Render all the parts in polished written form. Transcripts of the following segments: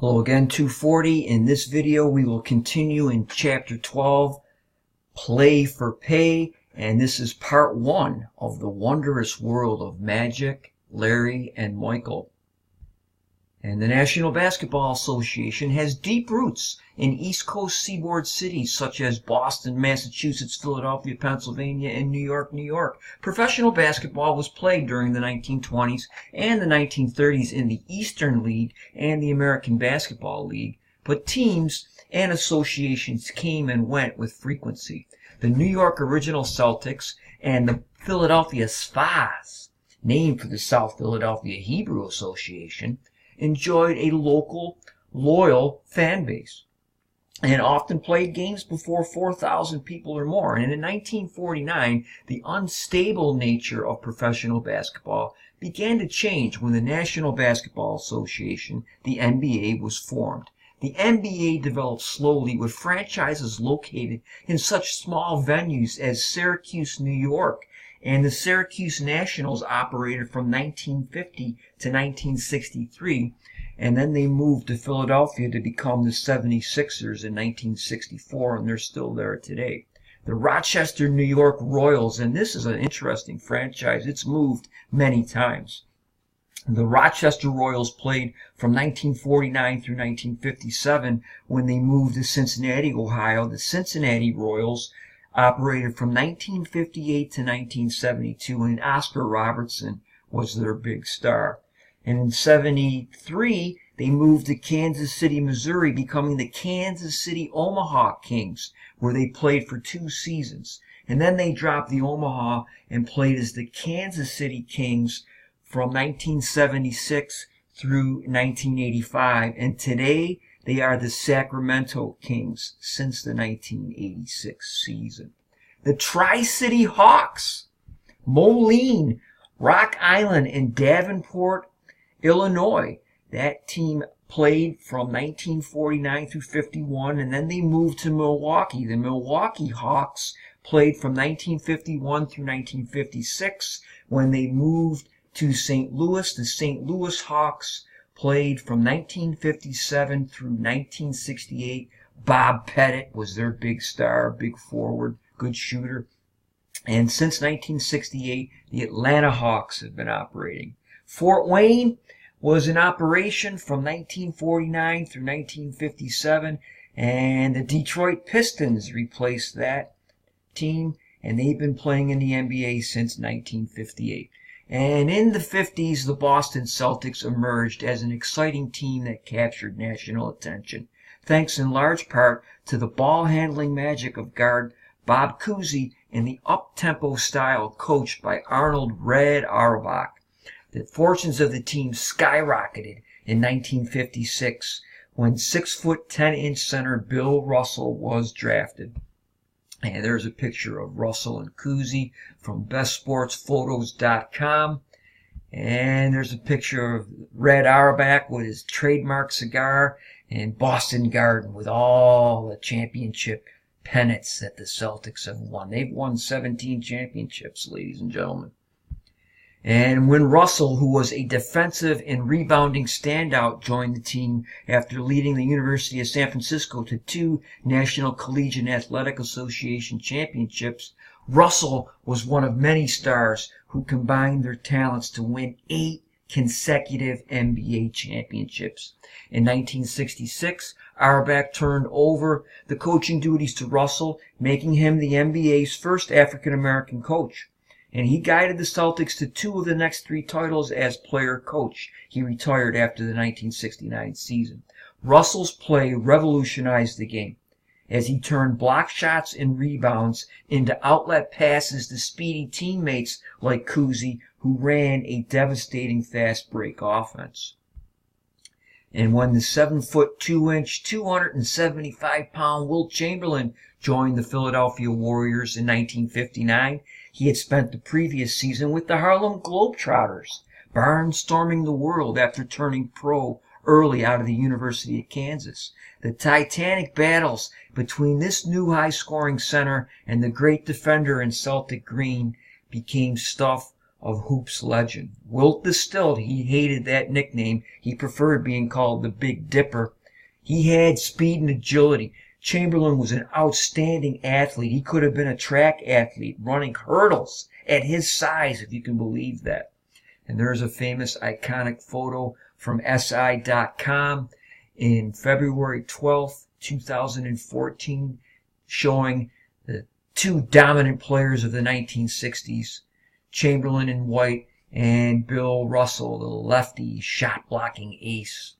Hello again, 240. In this video, we will continue in Chapter 12, Play for Pay, and this is Part 1 of the wondrous world of Magic, Larry, and Michael. And the National Basketball Association has deep roots in East Coast seaboard cities such as Boston, Massachusetts, Philadelphia, Pennsylvania, and New York, New York. Professional basketball was played during the 1920s and the 1930s in the Eastern League and the American Basketball League, but teams and associations came and went with frequency. The New York Original Celtics and the Philadelphia Sphas, named for the South Philadelphia Hebrew Association, enjoyed a local, loyal fan base and often played games before 4,000 people or more. And in 1949, the unstable nature of professional basketball began to change when the National Basketball Association, the NBA, was formed. The NBA developed slowly with franchises located in such small venues as Syracuse, New York, and the Syracuse Nationals operated from 1950 to 1963, and then they moved to Philadelphia to become the 76ers in 1964, and they're still there today. The Rochester, New York Royals, and this is an interesting franchise, it's moved many times. The Rochester Royals played from 1949 through 1957 when they moved to Cincinnati, Ohio. The Cincinnati Royals operated from 1958 to 1972, and Oscar Robertson was their big star. And in 73, they moved to Kansas City, Missouri, becoming the Kansas City Omaha Kings, where they played for 2 seasons. And then they dropped the Omaha and played as the Kansas City Kings from 1976 through 1985. And today, they are the Sacramento Kings since the 1986 season. The Tri-City Hawks, Moline, Rock Island, and Davenport, Illinois. That team played from 1949 through 51, and then they moved to Milwaukee. The Milwaukee Hawks played from 1951 through 1956. When they moved to St. Louis, the St. Louis Hawks played from 1957 through 1968. Bob Pettit was their big star, big forward, good shooter. And since 1968, the Atlanta Hawks have been operating. Fort Wayne was in operation from 1949 through 1957, and the Detroit Pistons replaced that team, and they've been playing in the NBA since 1958. And in the 50s, the Boston Celtics emerged as an exciting team that captured national attention, thanks in large part to the ball-handling magic of guard Bob Cousy and the up-tempo style coached by Arnold "Red" Auerbach. The fortunes of the team skyrocketed in 1956 when 6-foot 10-inch center Bill Russell was drafted. And there's a picture of Russell and Cousy from bestsportsphotos.com. And there's a picture of Red Auerbach with his trademark cigar and Boston Garden with all the championship pennants that the Celtics have won. They've won 17 championships, ladies and gentlemen. And when Russell, who was a defensive and rebounding standout, joined the team after leading the University of San Francisco to 2 National Collegiate Athletic Association championships, Russell was one of many stars who combined their talents to win 8 consecutive NBA championships. In 1966, Auerbach turned over the coaching duties to Russell, making him the NBA's first African-American coach. And he guided the Celtics to 2 of the next 3 titles as player-coach. He retired after the 1969 season. Russell's play revolutionized the game as he turned block shots and rebounds into outlet passes to speedy teammates like Cousy, who ran a devastating fast break offense. And when the 7-foot 2-inch, 275-pound Wilt Chamberlain joined the Philadelphia Warriors in 1959, he had spent the previous season with the Harlem Globetrotters, barnstorming the world after turning pro early out of the University of Kansas. The titanic battles between this new high-scoring center and the great defender in Celtic green became stuff of hoops legend. Wilt the Stilt, he hated that nickname. He preferred being called the Big Dipper. He had speed and agility. Chamberlain was an outstanding athlete. He could have been a track athlete running hurdles at his size, if you can believe that. And there's a famous iconic photo from SI.com in February 12th, 2014, showing the two dominant players of the 1960s, Chamberlain in white and Bill Russell, the lefty shot-blocking ace.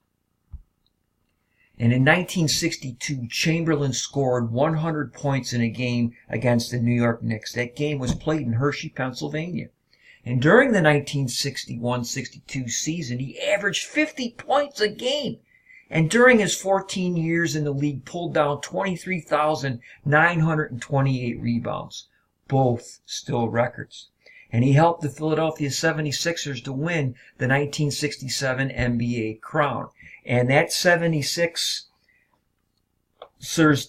And in 1962, Chamberlain scored 100 points in a game against the New York Knicks. That game was played in Hershey, Pennsylvania. And during the 1961-62 season, he averaged 50 points a game. And during his 14 years in the league, pulled down 23,928 rebounds, both still records. And he helped the Philadelphia 76ers to win the 1967 NBA crown. And that 76ers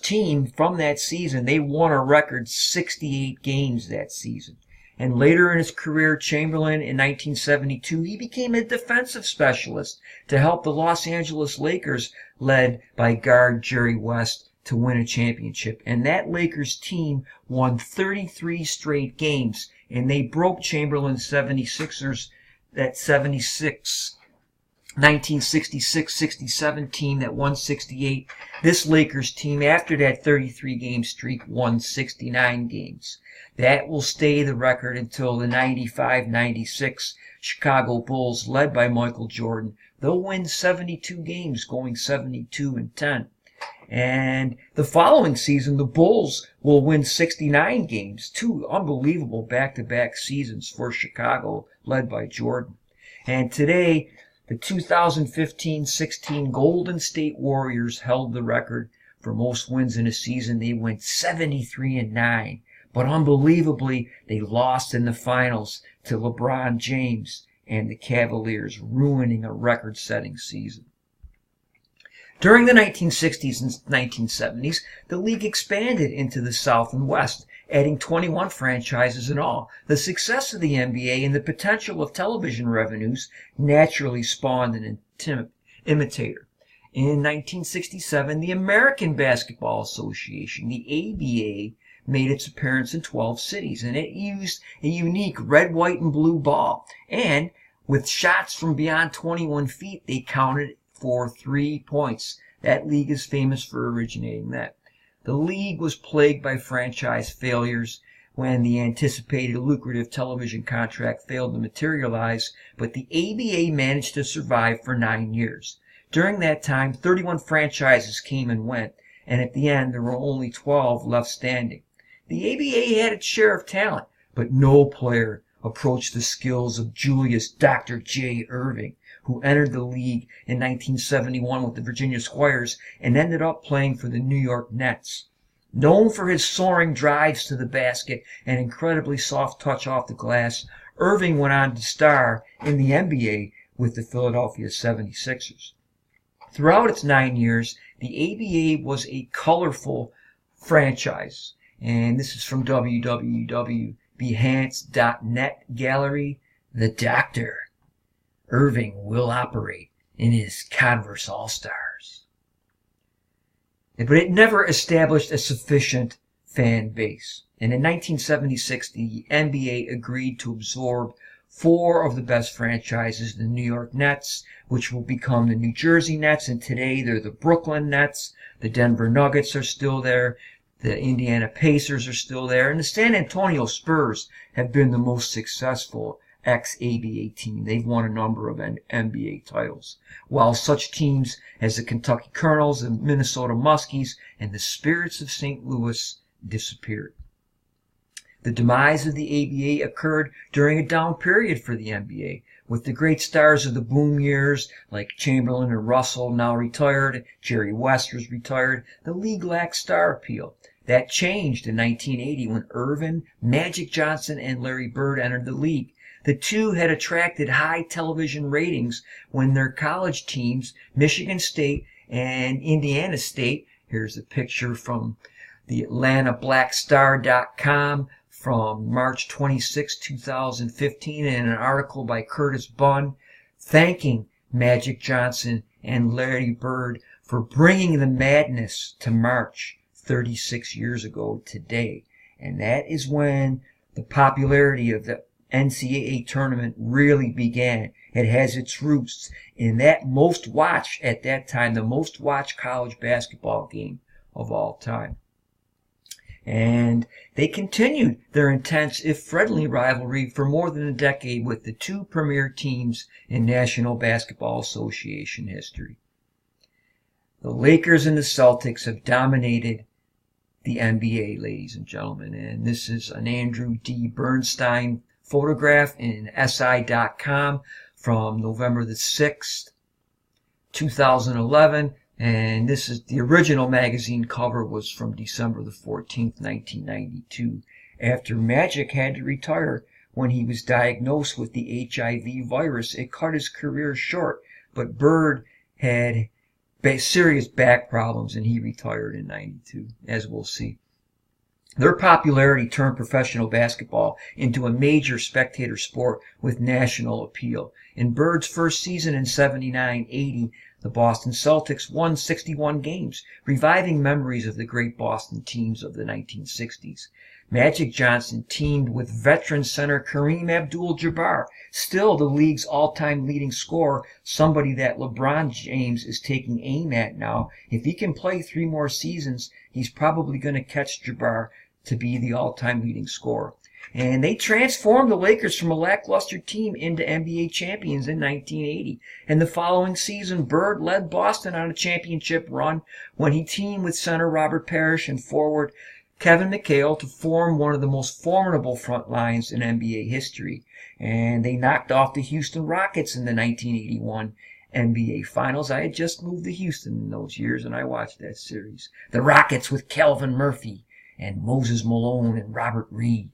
team from that season, they won a record 68 games that season. And later in his career, Chamberlain, in 1972, he became a defensive specialist to help the Los Angeles Lakers, led by guard Jerry West, to win a championship. And that Lakers team won 33 straight games, and they broke Chamberlain's 76ers, that 1966-67 team that won 68. This Lakers team, after that 33-game streak, won 69 games. That will stay the record until the 95-96 Chicago Bulls, led by Michael Jordan. They'll win 72 games, going 72-10. And the following season, the Bulls will win 69 games. Two unbelievable back-to-back seasons for Chicago, led by Jordan. And today, the 2015-16 Golden State Warriors held the record for most wins in a season. They went 73-9. But unbelievably, they lost in the finals to LeBron James and the Cavaliers, ruining a record-setting season. During the 1960s and 1970s, the league expanded into the South and West, adding 21 franchises in all. The success of the NBA and the potential of television revenues naturally spawned an imitator. In 1967, the American Basketball Association, the ABA, made its appearance in 12 cities, and it used a unique red, white, and blue ball. And with shots from beyond 21 feet, they counted for 3 points. That league is famous for originating that. The league was plagued by franchise failures when the anticipated lucrative television contract failed to materialize, but the ABA managed to survive for 9 years. During that time, 31 franchises came and went, and at the end, there were only 12 left standing. The ABA had its share of talent, but no player approached the skills of Julius Dr. J. Irving, who entered the league in 1971 with the Virginia Squires and ended up playing for the New York Nets. Known for his soaring drives to the basket and incredibly soft touch off the glass, Irving went on to star in the NBA with the Philadelphia 76ers. Throughout its 9 years, the ABA was a colorful franchise. And this is from www.behance.net gallery. The Dr. Irving will operate in his Converse All-Stars. But it never established a sufficient fan base. And in 1976, the NBA agreed to absorb 4 of the best franchises, the New York Nets, which will become the New Jersey Nets, and today they're the Brooklyn Nets. The Denver Nuggets are still there. The Indiana Pacers are still there, and the San Antonio Spurs have been the most successful ex-ABA team. They've won a number of NBA titles, while such teams as the Kentucky Colonels, the Minnesota Muskies, and the Spirits of St. Louis disappeared. The demise of the ABA occurred during a down period for the NBA, with the great stars of the boom years like Chamberlain and Russell now retired. Jerry West was retired. The league lacked star appeal. That changed in 1980 when Irvin, Magic Johnson, and Larry Bird entered the league. The two had attracted high television ratings when their college teams, Michigan State and Indiana State, here's a picture from the AtlantaBlackStar.com, from March 26, 2015, in an article by Curtis Bunn thanking Magic Johnson and Larry Bird for bringing the madness to March 36 years ago today. And that is when the popularity of the NCAA tournament really began. It has its roots in that most watched, at that time, the most watched college basketball game of all time. And they continued their intense, if friendly, rivalry for more than a decade with the two premier teams in National Basketball Association history. The Lakers and the Celtics have dominated the NBA, ladies and gentlemen. And this is an Andrew D. Bernstein photograph in SI.com from November the 6th, 2011. And this is the original magazine cover was from December the 14th, 1992, after Magic had to retire when he was diagnosed with the HIV virus. It cut his career short, but Bird had serious back problems and he retired in 92, as we'll see. Their popularity turned professional basketball into a major spectator sport with national appeal. In Bird's first season in 79-80, the Boston Celtics won 61 games, reviving memories of the great Boston teams of the 1960s. Magic Johnson teamed with veteran center Kareem Abdul-Jabbar, still the league's all-time leading scorer, somebody that LeBron James is taking aim at now. If he can play 3 more seasons, he's probably going to catch Jabbar to be the all-time leading scorer. And they transformed the Lakers from a lackluster team into NBA champions in 1980. And the following season, Bird led Boston on a championship run when he teamed with center Robert Parrish and forward Kevin McHale to form one of the most formidable front lines in NBA history. And they knocked off the Houston Rockets in the 1981 NBA Finals. I had just moved to Houston in those years, and I watched that series. The Rockets with Calvin Murphy and Moses Malone and Robert Reed.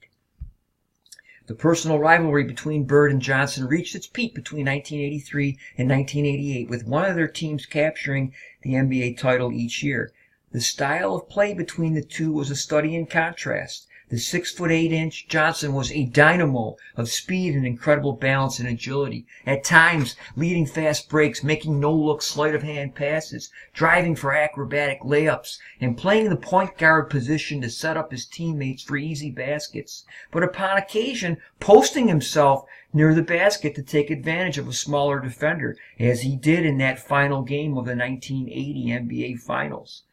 The personal rivalry between Bird and Johnson reached its peak between 1983 and 1988, with one of their teams capturing the NBA title each year. The style of play between the two was a study in contrast. The 6'8" Johnson was a dynamo of speed and incredible balance and agility, at times leading fast breaks, making no-look sleight-of-hand passes, driving for acrobatic layups, and playing the point guard position to set up his teammates for easy baskets, but upon occasion posting himself near the basket to take advantage of a smaller defender, as he did in that final game of the 1980 NBA Finals.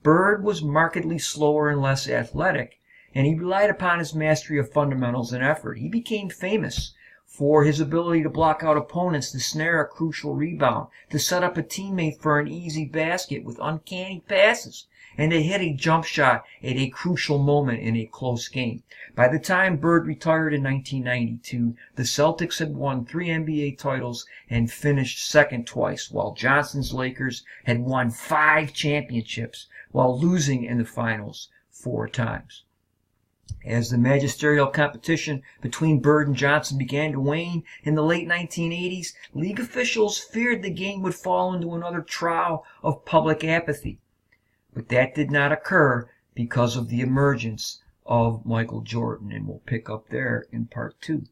Bird was markedly slower and less athletic, and he relied upon his mastery of fundamentals and effort. He became famous for his ability to block out opponents, to snare a crucial rebound, to set up a teammate for an easy basket with uncanny passes, and to hit a jump shot at a crucial moment in a close game. By the time Bird retired in 1992, the Celtics had won 3 NBA titles and finished second twice, while Johnson's Lakers had won 5 championships while losing in the finals 4 times. As the magisterial competition between Bird and Johnson began to wane in the late 1980s, league officials feared the game would fall into another trial of public apathy. But that did not occur because of the emergence of Michael Jordan, and we'll pick up there in part 2.